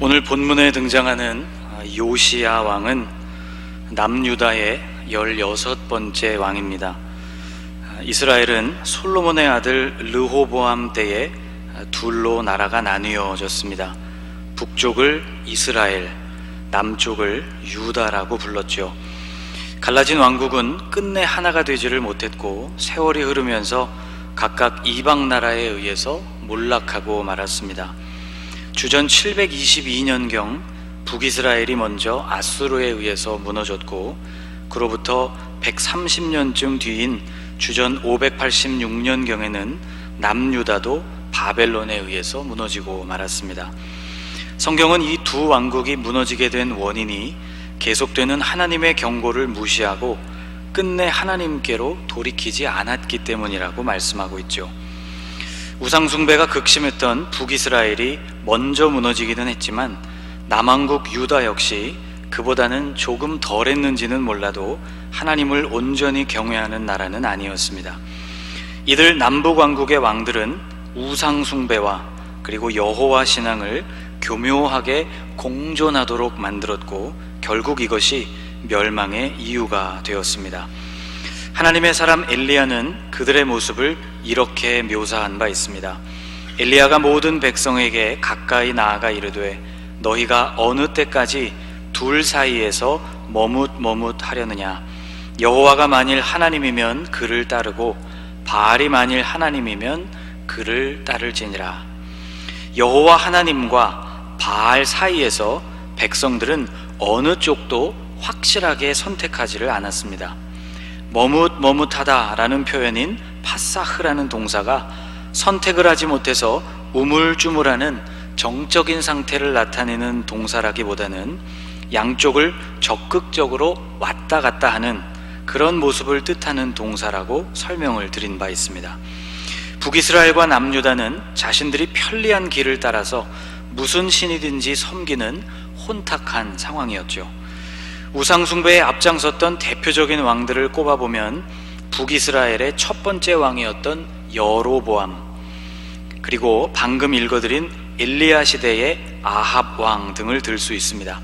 오늘 본문에 등장하는 요시야 왕은 남유다의 16번째 왕입니다. 이스라엘은 솔로몬의 아들 르호보암 때에 둘로 나라가 나뉘어졌습니다. 북쪽을 이스라엘, 남쪽을 유다라고 불렀죠. 갈라진 왕국은 끝내 하나가 되지를 못했고 세월이 흐르면서 각각 이방 나라에 의해서 몰락하고 말았습니다. 주전 722년경 북이스라엘이 먼저 아수르에 의해서 무너졌고 그로부터 130년쯤 뒤인 주전 586년경에는 남유다도 바벨론에 의해서 무너지고 말았습니다. 성경은 이 두 왕국이 무너지게 된 원인이 계속되는 하나님의 경고를 무시하고 끝내 하나님께로 돌이키지 않았기 때문이라고 말씀하고 있죠. 우상숭배가 극심했던 북이스라엘이 먼저 무너지기는 했지만 남왕국 유다 역시 그보다는 조금 덜했는지는 몰라도 하나님을 온전히 경외하는 나라는 아니었습니다. 이들 남북왕국의 왕들은 우상숭배와 그리고 여호와 신앙을 교묘하게 공존하도록 만들었고 결국 이것이 멸망의 이유가 되었습니다. 하나님의 사람 엘리야는 그들의 모습을 이렇게 묘사한 바 있습니다. 엘리야가 모든 백성에게 가까이 나아가 이르되 너희가 어느 때까지 둘 사이에서 머뭇머뭇하려느냐. 여호와가 만일 하나님이면 그를 따르고 바알이 만일 하나님이면 그를 따를지니라. 여호와 하나님과 바알 사이에서 백성들은 어느 쪽도 확실하게 선택하지를 않았습니다. 머뭇머뭇하다라는 표현인 파사흐라는 동사가 선택을 하지 못해서 우물쭈물하는 정적인 상태를 나타내는 동사라기보다는 양쪽을 적극적으로 왔다 갔다 하는 그런 모습을 뜻하는 동사라고 설명을 드린 바 있습니다. 북이스라엘과 남유다는 자신들이 편리한 길을 따라서 무슨 신이든지 섬기는 혼탁한 상황이었죠. 우상숭배에 앞장섰던 대표적인 왕들을 꼽아보면 북이스라엘의 첫 번째 왕이었던 여로보암, 그리고 방금 읽어드린 엘리야 시대의 아합 왕 등을 들 수 있습니다.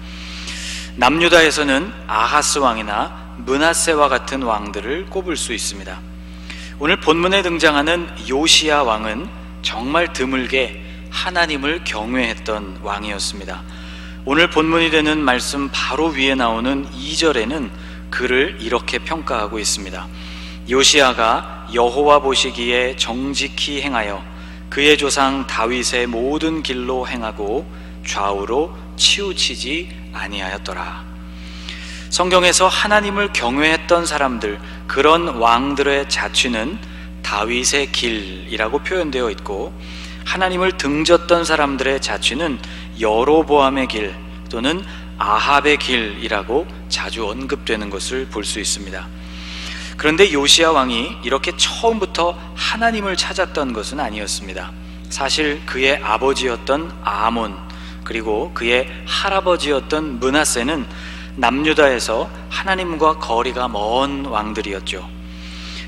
남유다에서는 아하스 왕이나 므낫세와 같은 왕들을 꼽을 수 있습니다. 오늘 본문에 등장하는 요시야 왕은 정말 드물게 하나님을 경외했던 왕이었습니다. 오늘 본문이 되는 말씀 바로 위에 나오는 2절에는 그를 이렇게 평가하고 있습니다. 요시야가 여호와 보시기에 정직히 행하여 그의 조상 다윗의 모든 길로 행하고 좌우로 치우치지 아니하였더라. 성경에서 하나님을 경외했던 사람들, 그런 왕들의 자취는 다윗의 길이라고 표현되어 있고 하나님을 등졌던 사람들의 자취는 여로보암의 길 또는 아합의 길이라고 자주 언급되는 것을 볼 수 있습니다. 그런데 요시야 왕이 이렇게 처음부터 하나님을 찾았던 것은 아니었습니다. 사실 그의 아버지였던 아몬 그리고 그의 할아버지였던 므낫세는 남유다에서 하나님과 거리가 먼 왕들이었죠.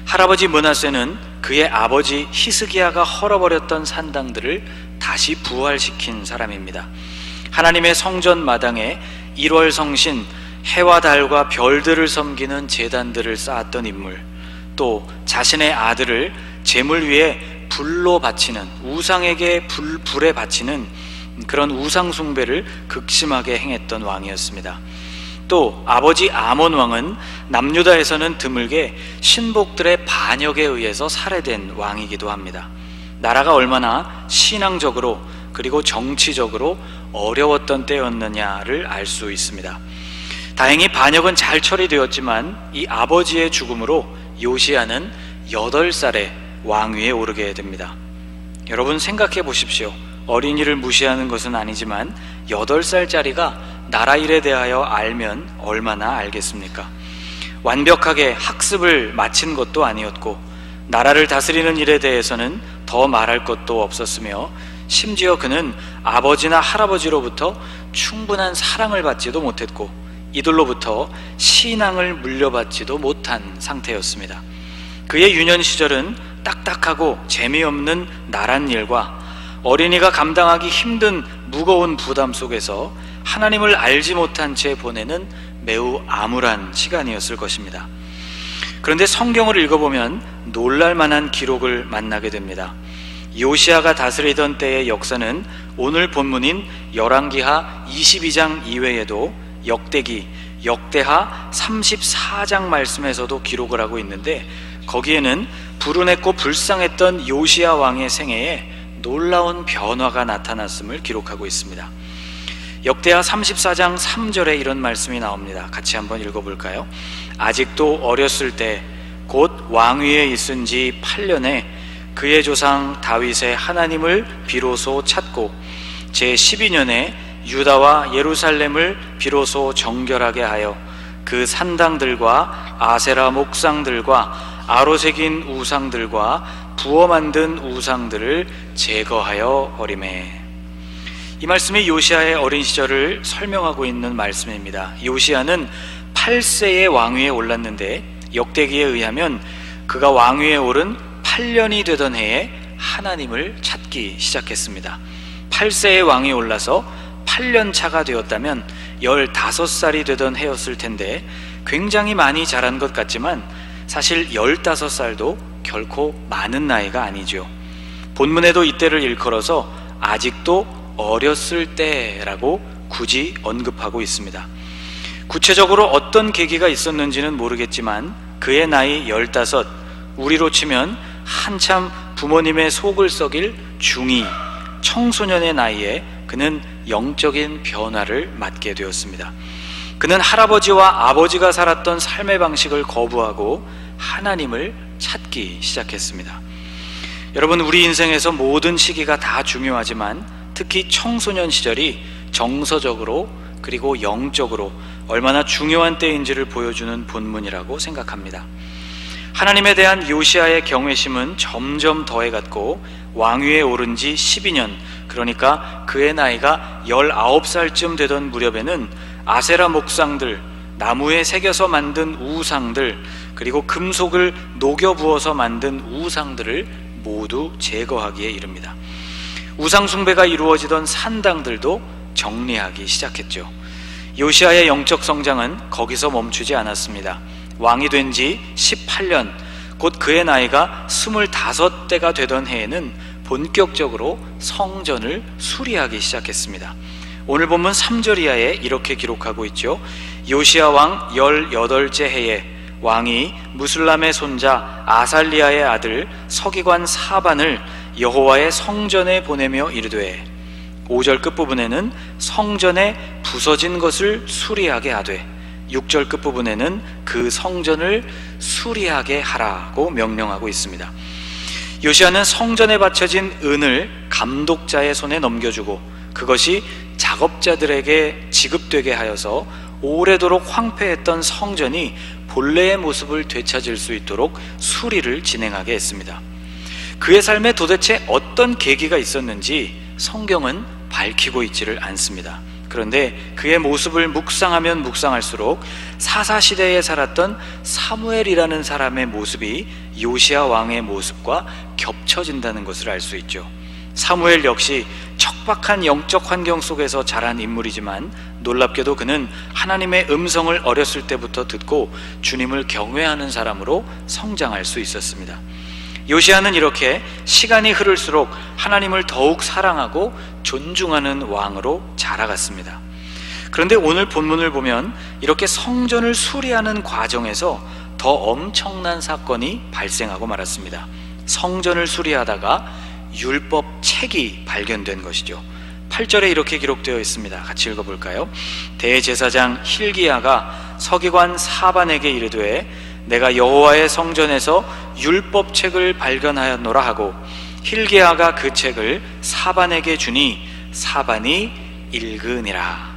할아버지 므낫세는 그의 아버지 히스기야가 헐어버렸던 산당들을 다시 부활시킨 사람입니다. 하나님의 성전 마당에 1월 성신, 해와 달과 별들을 섬기는 제단들을 쌓았던 인물, 또 자신의 아들을 제물 위에 불로 바치는, 우상에게 불에 바치는 그런 우상 숭배를 극심하게 행했던 왕이었습니다. 또 아버지 아몬 왕은 남유다에서는 드물게 신복들의 반역에 의해서 살해된 왕이기도 합니다. 나라가 얼마나 신앙적으로 그리고 정치적으로 어려웠던 때였느냐를 알 수 있습니다. 다행히 반역은 잘 처리되었지만 이 아버지의 죽음으로 요시야는 8살에 왕위에 오르게 됩니다. 여러분 생각해 보십시오. 어린이를 무시하는 것은 아니지만 8살짜리가 나라 일에 대하여 알면 얼마나 알겠습니까? 완벽하게 학습을 마친 것도 아니었고 나라를 다스리는 일에 대해서는 더 말할 것도 없었으며 심지어 그는 아버지나 할아버지로부터 충분한 사랑을 받지도 못했고 이들로부터 신앙을 물려받지도 못한 상태였습니다. 그의 유년 시절은 딱딱하고 재미없는 나랏일과 어린이가 감당하기 힘든 무거운 부담 속에서 하나님을 알지 못한 채 보내는 매우 암울한 시간이었을 것입니다. 그런데 성경을 읽어보면 놀랄 만한 기록을 만나게 됩니다. 요시야가 다스리던 때의 역사는 오늘 본문인 열왕기하 22장 이외에도 역대기, 역대하 34장 말씀에서도 기록을 하고 있는데, 거기에는 불운했고 불쌍했던 요시야 왕의 생애에 놀라운 변화가 나타났음을 기록하고 있습니다. 역대하 34장 3절에 이런 말씀이 나옵니다. 같이 한번 읽어볼까요? 아직도 어렸을 때 곧 왕위에 있은 지 8년에 그의 조상 다윗의 하나님을 비로소 찾고 제12년에 유다와 예루살렘을 비로소 정결하게 하여 그 산당들과 아세라 목상들과 아로새긴 우상들과 부어 만든 우상들을 제거하여 버리매. 이 말씀이 요시야의 어린 시절을 설명하고 있는 말씀입니다. 요시야는 8세의 왕위에 올랐는데 역대기에 의하면 그가 왕위에 오른 8년이 되던 해에 하나님을 찾기 시작했습니다. 8세의 왕이 올라서 8년 차가 되었다면 15살이 되던 해였을 텐데 굉장히 많이 자란 것 같지만 사실 15살도 결코 많은 나이가 아니죠. 본문에도 이때를 일컬어서 아직도 어렸을 때라고 굳이 언급하고 있습니다. 구체적으로 어떤 계기가 있었는지는 모르겠지만 그의 나이 15, 우리로 치면 한참 부모님의 속을 썩일 중2, 청소년의 나이에 그는 영적인 변화를 맞게 되었습니다. 그는 할아버지와 아버지가 살았던 삶의 방식을 거부하고 하나님을 찾기 시작했습니다. 여러분, 우리 인생에서 모든 시기가 다 중요하지만 특히 청소년 시절이 정서적으로 그리고 영적으로 얼마나 중요한 때인지를 보여주는 본문이라고 생각합니다. 하나님에 대한 요시야의 경외심은 점점 더해갔고 왕위에 오른 지 12년, 그러니까 그의 나이가 19살쯤 되던 무렵에는 아세라 목상들, 나무에 새겨서 만든 우상들, 그리고 금속을 녹여 부어서 만든 우상들을 모두 제거하기에 이릅니다. 우상 숭배가 이루어지던 산당들도 정리하기 시작했죠. 요시야의 영적 성장은 거기서 멈추지 않았습니다. 왕이 된 지 18년, 곧 그의 나이가 25대가 되던 해에는 본격적으로 성전을 수리하기 시작했습니다. 오늘 본문 3절 이하에 이렇게 기록하고 있죠. 요시야 왕 18째 해에 왕이 무술람의 손자 아살리아의 아들 서기관 사반을 여호와의 성전에 보내며 이르되, 5절 끝부분에는 성전에 부서진 것을 수리하게 하되 6절 끝부분에는 그 성전을 수리하게 하라고 명령하고 있습니다. 요시야는 성전에 바쳐진 은을 감독자의 손에 넘겨주고 그것이 작업자들에게 지급되게 하여서 오래도록 황폐했던 성전이 본래의 모습을 되찾을 수 있도록 수리를 진행하게 했습니다. 그의 삶에 도대체 어떤 계기가 있었는지 성경은 밝히고 있지를 않습니다. 그런데 그의 모습을 묵상하면 묵상할수록 사사시대에 살았던 사무엘이라는 사람의 모습이 요시야 왕의 모습과 겹쳐진다는 것을 알 수 있죠. 사무엘 역시 척박한 영적 환경 속에서 자란 인물이지만 놀랍게도 그는 하나님의 음성을 어렸을 때부터 듣고 주님을 경외하는 사람으로 성장할 수 있었습니다. 요시야는 이렇게 시간이 흐를수록 하나님을 더욱 사랑하고 존중하는 왕으로 자라갔습니다. 그런데 오늘 본문을 보면 이렇게 성전을 수리하는 과정에서 더 엄청난 사건이 발생하고 말았습니다. 성전을 수리하다가 율법 책이 발견된 것이죠. 8절에 이렇게 기록되어 있습니다. 같이 읽어볼까요? 대제사장 hil기야가 서기관 사반에게 이르되 내가 여호와의 성전에서 율법책을 발견하였노라 하고 hil기야가 그 책을 사반에게 주니 사반이 읽으니라.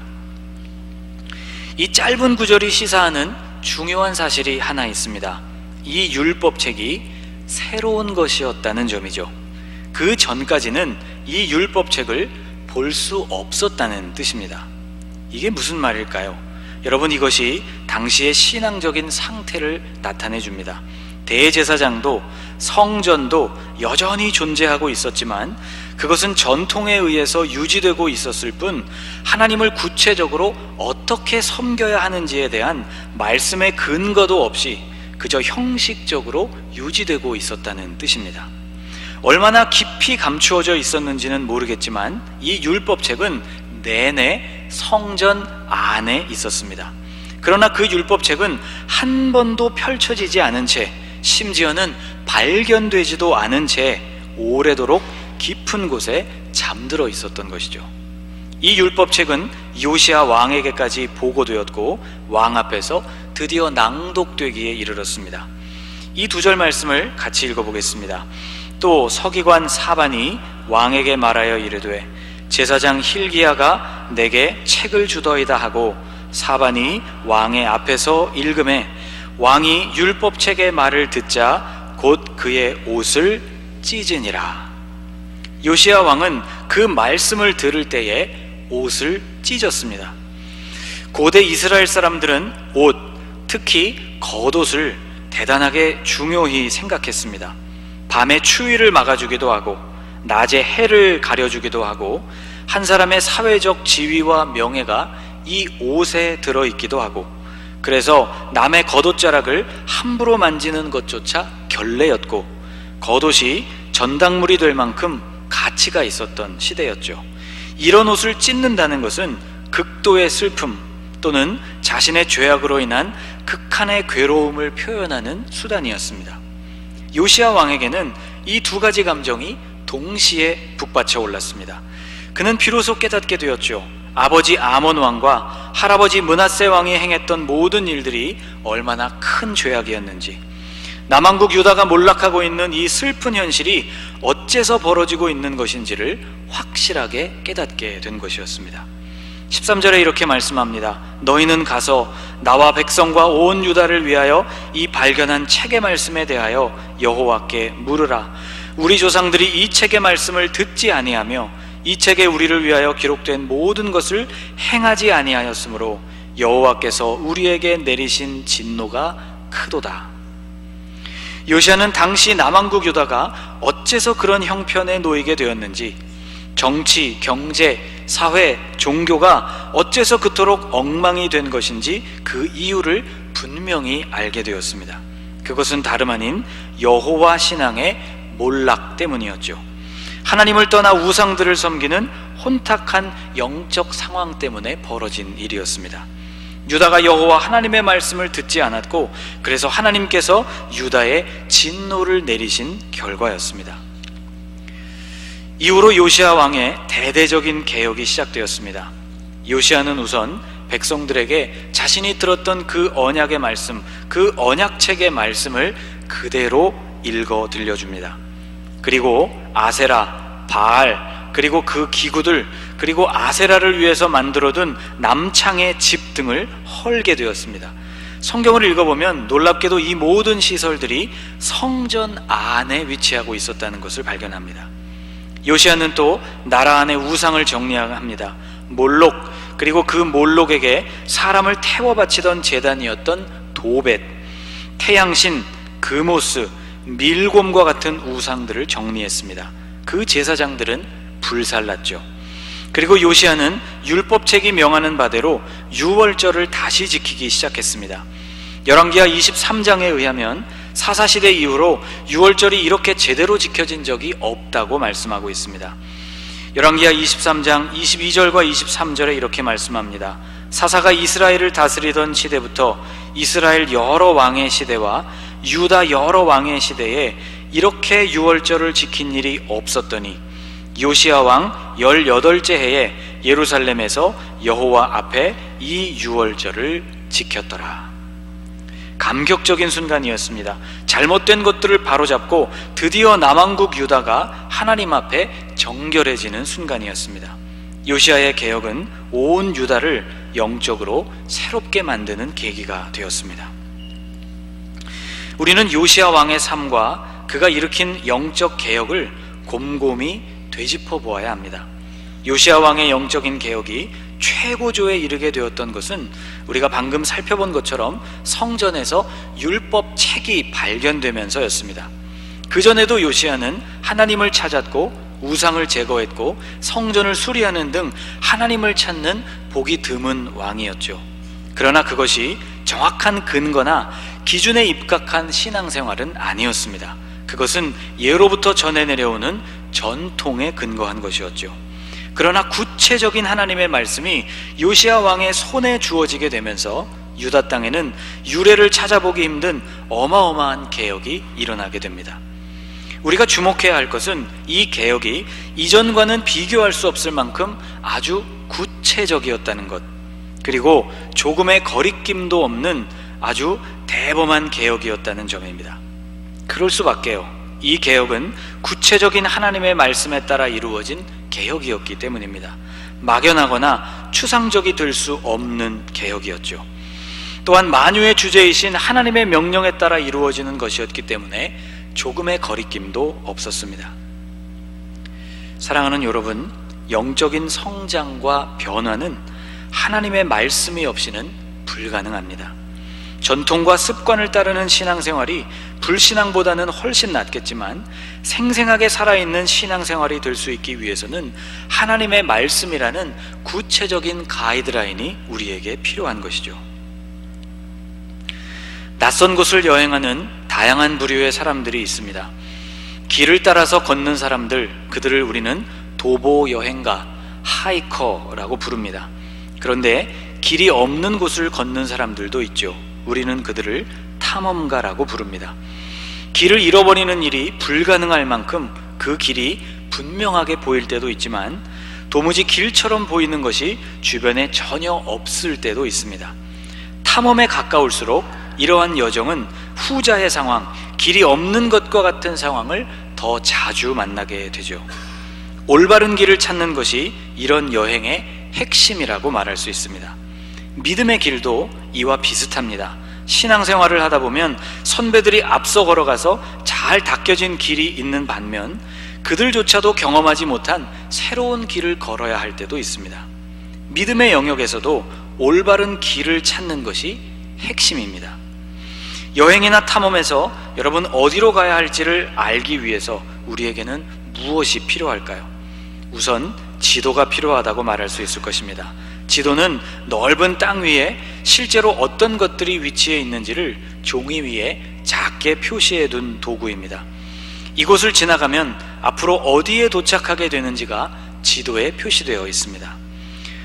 이 짧은 구절이 시사하는 중요한 사실이 하나 있습니다. 이 율법책이 새로운 것이었다는 점이죠. 그 전까지는 이 율법책을 볼 수 없었다는 뜻입니다. 이게 무슨 말일까요? 여러분, 이것이 당시의 신앙적인 상태를 나타내 줍니다. 대제사장도 성전도 여전히 존재하고 있었지만 그것은 전통에 의해서 유지되고 있었을 뿐 하나님을 구체적으로 어떻게 섬겨야 하는지에 대한 말씀의 근거도 없이 그저 형식적으로 유지되고 있었다는 뜻입니다. 얼마나 깊이 감추어져 있었는지는 모르겠지만 이 율법책은 내내 성전 안에 있었습니다. 그러나 그 율법책은 한 번도 펼쳐지지 않은 채, 심지어는 발견되지도 않은 채 오래도록 깊은 곳에 잠들어 있었던 것이죠. 이 율법책은 요시야 왕에게까지 보고되었고 왕 앞에서 드디어 낭독되기에 이르렀습니다. 이 두 절 말씀을 같이 읽어보겠습니다. 또 서기관 사반이 왕에게 말하여 이르되 제사장 힐기야가 내게 책을 주더이다 하고 사반이 왕의 앞에서 읽음에 왕이 율법책의 말을 듣자 곧 그의 옷을 찢으니라. 요시야 왕은 그 말씀을 들을 때에 옷을 찢었습니다. 고대 이스라엘 사람들은 옷, 특히 겉옷을 대단하게 중요히 생각했습니다. 밤에 추위를 막아주기도 하고 낮에 해를 가려주기도 하고 한 사람의 사회적 지위와 명예가 이 옷에 들어있기도 하고, 그래서 남의 겉옷자락을 함부로 만지는 것조차 결례였고 겉옷이 전당물이 될 만큼 가치가 있었던 시대였죠. 이런 옷을 찢는다는 것은 극도의 슬픔 또는 자신의 죄악으로 인한 극한의 괴로움을 표현하는 수단이었습니다. 요시야 왕에게는 이 두 가지 감정이 동시에 북받쳐 올랐습니다. 그는 비로소 깨닫게 되었죠. 아버지 아몬 왕과 할아버지 므낫세 왕이 행했던 모든 일들이 얼마나 큰 죄악이었는지, 남왕국 유다가 몰락하고 있는 이 슬픈 현실이 어째서 벌어지고 있는 것인지를 확실하게 깨닫게 된 것이었습니다. 13절에 이렇게 말씀합니다. 너희는 가서 나와 백성과 온 유다를 위하여 이 발견한 책의 말씀에 대하여 여호와께 물으라. 우리 조상들이 이 책의 말씀을 듣지 아니하며 이 책에 우리를 위하여 기록된 모든 것을 행하지 아니하였으므로 여호와께서 우리에게 내리신 진노가 크도다. 요시야는 당시 남왕국 유다가 어째서 그런 형편에 놓이게 되었는지, 정치, 경제, 사회, 종교가 어째서 그토록 엉망이 된 것인지 그 이유를 분명히 알게 되었습니다. 그것은 다름 아닌 여호와 신앙의 몰락 때문이었죠. 하나님을 떠나 우상들을 섬기는 혼탁한 영적 상황 때문에 벌어진 일이었습니다. 유다가 여호와 하나님의 말씀을 듣지 않았고, 그래서 하나님께서 유다에 진노를 내리신 결과였습니다. 이후로 요시야 왕의 대대적인 개혁이 시작되었습니다. 요시야는 우선 백성들에게 자신이 들었던 그 언약의 말씀, 그 언약책의 말씀을 그대로 읽어 들려줍니다. 그리고 아세라, 바알, 그리고 그 기구들, 그리고 아세라를 위해서 만들어둔 남창의 집 등을 헐게 되었습니다. 성경을 읽어보면 놀랍게도 이 모든 시설들이 성전 안에 위치하고 있었다는 것을 발견합니다. 요시야는 또 나라 안의 우상을 정리합니다. 몰록, 그리고 그 몰록에게 사람을 태워 바치던 제단이었던 도벳, 태양신, 그모스, 밀곰과 같은 우상들을 정리했습니다. 그 제사장들은 불살랐죠. 그리고 요시야는 율법책이 명하는 바대로 유월절을 다시 지키기 시작했습니다. 열왕기하 23장에 의하면 사사시대 이후로 유월절이 이렇게 제대로 지켜진 적이 없다고 말씀하고 있습니다. 열왕기하 23장 22절과 23절에 이렇게 말씀합니다. 사사가 이스라엘을 다스리던 시대부터 이스라엘 여러 왕의 시대와 유다 여러 왕의 시대에 이렇게 유월절을 지킨 일이 없었더니 요시야 왕 18째 해에 예루살렘에서 여호와 앞에 이 유월절을 지켰더라. 감격적인 순간이었습니다. 잘못된 것들을 바로잡고 드디어 남왕국 유다가 하나님 앞에 정결해지는 순간이었습니다. 요시야의 개혁은 온 유다를 영적으로 새롭게 만드는 계기가 되었습니다. 우리는 요시야 왕의 삶과 그가 일으킨 영적 개혁을 곰곰이 되짚어 보아야 합니다. 요시야 왕의 영적인 개혁이 최고조에 이르게 되었던 것은 우리가 방금 살펴본 것처럼 성전에서 율법 책이 발견되면서였습니다. 그전에도 요시야는 하나님을 찾았고 우상을 제거했고 성전을 수리하는 등 하나님을 찾는 보기 드문 왕이었죠. 그러나 그것이 정확한 근거나 기준에 입각한 신앙생활은 아니었습니다. 그것은 예로부터 전해 내려오는 전통에 근거한 것이었죠. 그러나 구체적인 하나님의 말씀이 요시야 왕의 손에 주어지게 되면서 유다 땅에는 유래를 찾아보기 힘든 어마어마한 개혁이 일어나게 됩니다. 우리가 주목해야 할 것은 이 개혁이 이전과는 비교할 수 없을 만큼 아주 구체적이었다는 것, 그리고 조금의 거리낌도 없는 아주 대범한 개혁이었다는 점입니다. 그럴 수밖에요. 이 개혁은 구체적인 하나님의 말씀에 따라 이루어진 개혁이었기 때문입니다. 막연하거나 추상적이 될 수 없는 개혁이었죠. 또한 만유의 주제이신 하나님의 명령에 따라 이루어지는 것이었기 때문에 조금의 거리낌도 없었습니다. 사랑하는 여러분, 영적인 성장과 변화는 하나님의 말씀이 없이는 불가능합니다. 전통과 습관을 따르는 신앙생활이 불신앙보다는 훨씬 낫겠지만 생생하게 살아있는 신앙생활이 될 수 있기 위해서는 하나님의 말씀이라는 구체적인 가이드라인이 우리에게 필요한 것이죠. 낯선 곳을 여행하는 다양한 부류의 사람들이 있습니다. 길을 따라서 걷는 사람들, 그들을 우리는 도보 여행가, 하이커라고 부릅니다. 그런데 길이 없는 곳을 걷는 사람들도 있죠. 우리는 그들을 탐험가라고 부릅니다. 길을 잃어버리는 일이 불가능할 만큼 그 길이 분명하게 보일 때도 있지만 도무지 길처럼 보이는 것이 주변에 전혀 없을 때도 있습니다. 탐험에 가까울수록 이러한 여정은 후자의 상황, 길이 없는 것과 같은 상황을 더 자주 만나게 되죠. 올바른 길을 찾는 것이 이런 여행의 핵심이라고 말할 수 있습니다. 믿음의 길도 이와 비슷합니다. 신앙생활을 하다 보면 선배들이 앞서 걸어가서 잘 닦여진 길이 있는 반면 그들조차도 경험하지 못한 새로운 길을 걸어야 할 때도 있습니다. 믿음의 영역에서도 올바른 길을 찾는 것이 핵심입니다. 여행이나 탐험에서 여러분 어디로 가야 할지를 알기 위해서 우리에게는 무엇이 필요할까요? 우선 지도가 필요하다고 말할 수 있을 것입니다. 지도는 넓은 땅 위에 실제로 어떤 것들이 위치해 있는지를 종이 위에 작게 표시해 둔 도구입니다. 이곳을 지나가면 앞으로 어디에 도착하게 되는지가 지도에 표시되어 있습니다.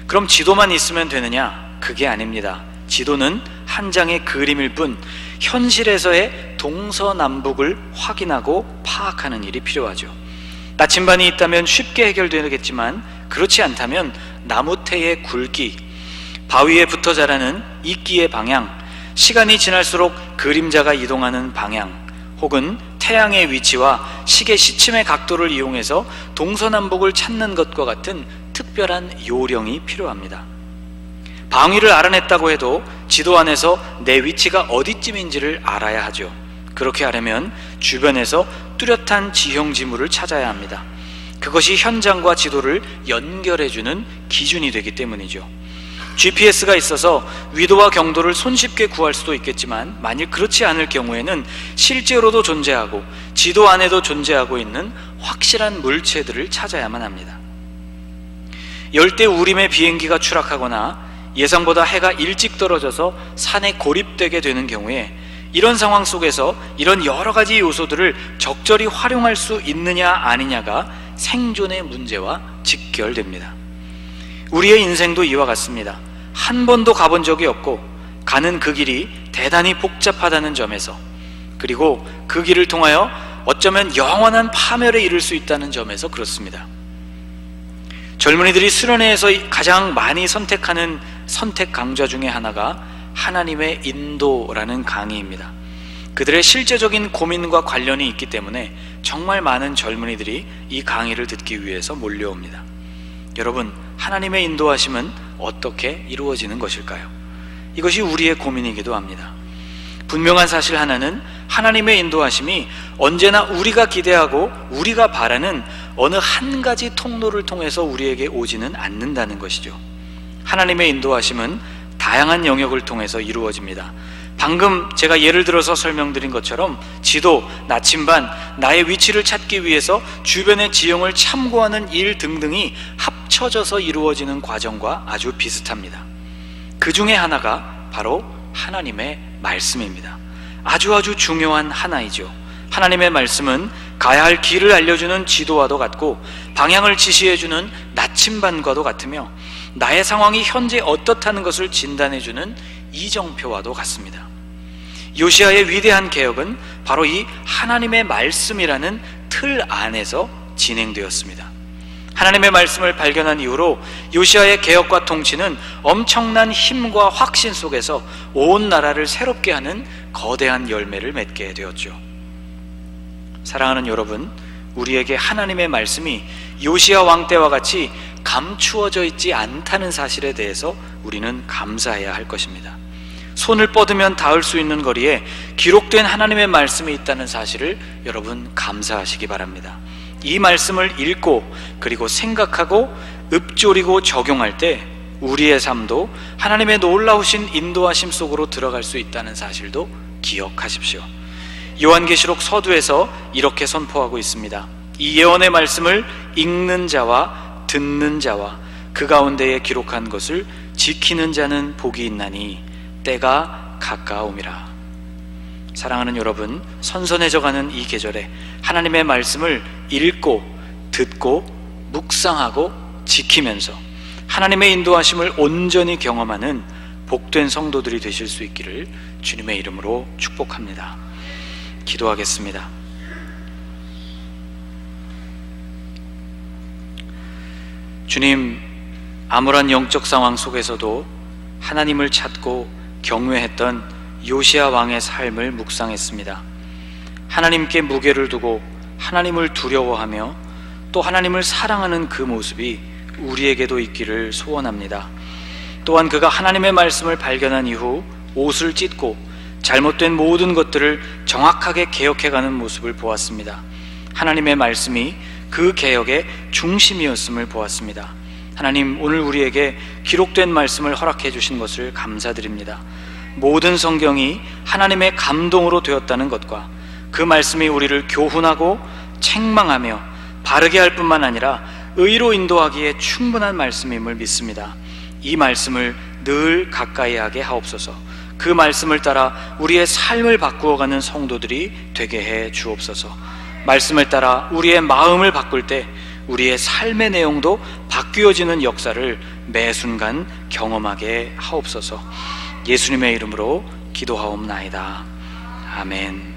그럼 지도만 있으면 되느냐? 그게 아닙니다. 지도는 한 장의 그림일 뿐 현실에서의 동서남북을 확인하고 파악하는 일이 필요하죠. 나침반이 있다면 쉽게 해결되겠지만 그렇지 않다면 나무테의 굵기, 바위에 붙어 자라는 이끼의 방향, 시간이 지날수록 그림자가 이동하는 방향, 혹은 태양의 위치와 시계 시침의 각도를 이용해서 동서남북을 찾는 것과 같은 특별한 요령이 필요합니다. 방위를 알아냈다고 해도 지도 안에서 내 위치가 어디쯤인지를 알아야 하죠. 그렇게 하려면 주변에서 뚜렷한 지형 지물을 찾아야 합니다. 그것이 현장과 지도를 연결해주는 기준이 되기 때문이죠. GPS가 있어서 위도와 경도를 손쉽게 구할 수도 있겠지만 만일 그렇지 않을 경우에는 실제로도 존재하고 지도 안에도 존재하고 있는 확실한 물체들을 찾아야만 합니다. 열대 우림의 비행기가 추락하거나 예상보다 해가 일찍 떨어져서 산에 고립되게 되는 경우에 이런 상황 속에서 이런 여러 가지 요소들을 적절히 활용할 수 있느냐 아니냐가 생존의 문제와 직결됩니다. 우리의 인생도 이와 같습니다. 한 번도 가본 적이 없고 가는 그 길이 대단히 복잡하다는 점에서, 그리고 그 길을 통하여 어쩌면 영원한 파멸에 이를 수 있다는 점에서 그렇습니다. 젊은이들이 수련회에서 가장 많이 선택하는 선택 강좌 중에 하나가 하나님의 인도라는 강의입니다. 그들의 실제적인 고민과 관련이 있기 때문에 정말 많은 젊은이들이 이 강의를 듣기 위해서 몰려옵니다. 여러분, 하나님의 인도하심은 어떻게 이루어지는 것일까요? 이것이 우리의 고민이기도 합니다. 분명한 사실 하나는 하나님의 인도하심이 언제나 우리가 기대하고 우리가 바라는 어느 한 가지 통로를 통해서 우리에게 오지는 않는다는 것이죠. 하나님의 인도하심은 다양한 영역을 통해서 이루어집니다. 방금 제가 예를 들어서 설명드린 것처럼 지도, 나침반, 나의 위치를 찾기 위해서 주변의 지형을 참고하는 일 등등이 합쳐져서 이루어지는 과정과 아주 비슷합니다. 그 중에 하나가 바로 하나님의 말씀입니다. 아주 중요한 하나이죠. 하나님의 말씀은 가야 할 길을 알려주는 지도와도 같고 방향을 지시해주는 나침반과도 같으며 나의 상황이 현재 어떻다는 것을 진단해주는 이정표와도 같습니다. 요시야의 위대한 개혁은 바로 이 하나님의 말씀이라는 틀 안에서 진행되었습니다. 하나님의 말씀을 발견한 이후로 요시야의 개혁과 통치는 엄청난 힘과 확신 속에서 온 나라를 새롭게 하는 거대한 열매를 맺게 되었죠. 사랑하는 여러분, 우리에게 하나님의 말씀이 요시야 왕 때와 같이 감추어져 있지 않다는 사실에 대해서 우리는 감사해야 할 것입니다. 손을 뻗으면 닿을 수 있는 거리에 기록된 하나님의 말씀이 있다는 사실을 여러분 감사하시기 바랍니다. 이 말씀을 읽고 그리고 생각하고 읊조리고 적용할 때 우리의 삶도 하나님의 놀라우신 인도하심 속으로 들어갈 수 있다는 사실도 기억하십시오. 요한계시록 서두에서 이렇게 선포하고 있습니다. 이 예언의 말씀을 읽는 자와 듣는 자와 그 가운데에 기록한 것을 지키는 자는 복이 있나니 때가 가까움이라. 사랑하는 여러분, 선선해져가는 이 계절에 하나님의 말씀을 읽고 듣고 묵상하고 지키면서 하나님의 인도하심을 온전히 경험하는 복된 성도들이 되실 수 있기를 주님의 이름으로 축복합니다. 기도하겠습니다. 주님, 암울한 영적 상황 속에서도 하나님을 찾고 경외했던 요시야 왕의 삶을 묵상했습니다. 하나님께 무게를 두고 하나님을 두려워하며 또 하나님을 사랑하는 그 모습이 우리에게도 있기를 소원합니다. 또한 그가 하나님의 말씀을 발견한 이후 옷을 찢고 잘못된 모든 것들을 정확하게 개혁해가는 모습을 보았습니다. 하나님의 말씀이 그 개혁의 중심이었음을 보았습니다. 하나님, 오늘 우리에게 기록된 말씀을 허락해 주신 것을 감사드립니다. 모든 성경이 하나님의 감동으로 되었다는 것과 그 말씀이 우리를 교훈하고 책망하며 바르게 할 뿐만 아니라 의로 인도하기에 충분한 말씀임을 믿습니다. 이 말씀을 늘 가까이 하게 하옵소서. 그 말씀을 따라 우리의 삶을 바꾸어가는 성도들이 되게 해 주옵소서. 말씀을 따라 우리의 마음을 바꿀 때 우리의 삶의 내용도 바뀌어지는 역사를 매 순간 경험하게 하옵소서. 예수님의 이름으로 기도하옵나이다. 아멘.